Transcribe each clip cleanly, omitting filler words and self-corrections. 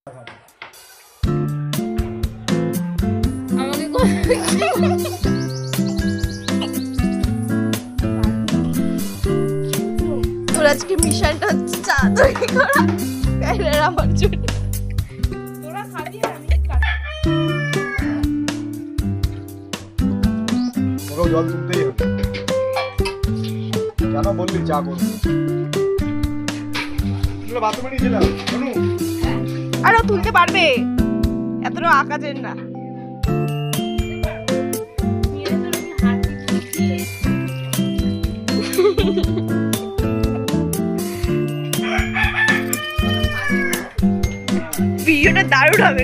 আমাকে তোর আজকে মিশনটা হচ্ছে চা তৈরি করা কাইলের আমার জন্য। তোরা খাবি আর আমি ওরাও জল তুলতেই হবে, কেন বললি চা করবি? বাথরুমে নিয়েছিলাম শোনো, আরো তুলতে পারবে, এতটা আকাশের না। ভিডিওটা দারুণ হবে।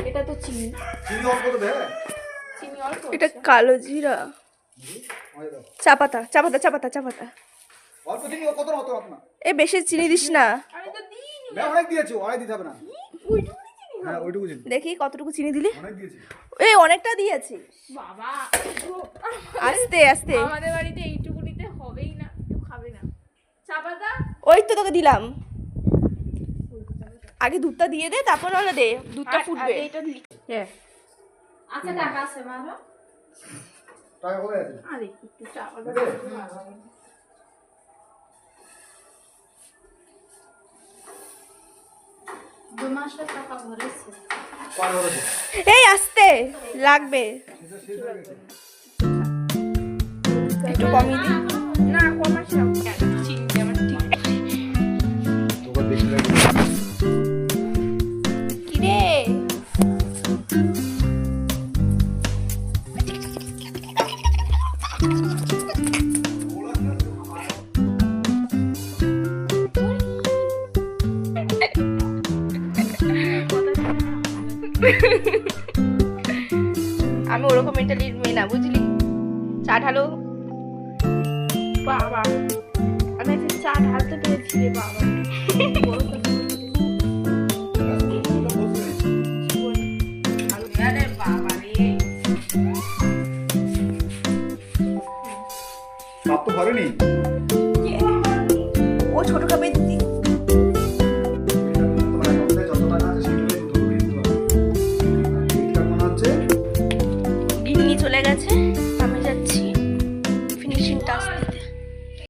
এটা তো চিনি, এটা কালো জিরা, চা পাতা, চা পাতা, চা পাতা, চা পাতা। এ বেশি চিনি দিস না। দেখি কতটুকু চিনি দিলি। এই অনেকটা দিয়েছি বাবা, আস্তে আস্তে। আমাদের বাড়িতে এইটুকুনিতে হবেই না, কেউ খাবে না। চা পাতা ওই তো তোকে দিলাম, আগে দুধটা দিয়ে দে, তারপর হলে দে, দুধটা ফুটবে। হ্যাঁ আচ্ছা, টাকা আছে মারো। আরে একটু চা পাতা 2 মাসের টাকা ভরেছে। এই আস্তে লাগবে, একটু কমিয়ে দি না, কমাস না, চিনি আমার ঠিক কি রে। আমি ওরকম মেন্টালির মেয়ে না, বুঝলি? চা ঢালো বাবা, আমি একটা চা ঢালতে পেরেছি রে বাবা। তো ভরেনি, ও ছোট কাপে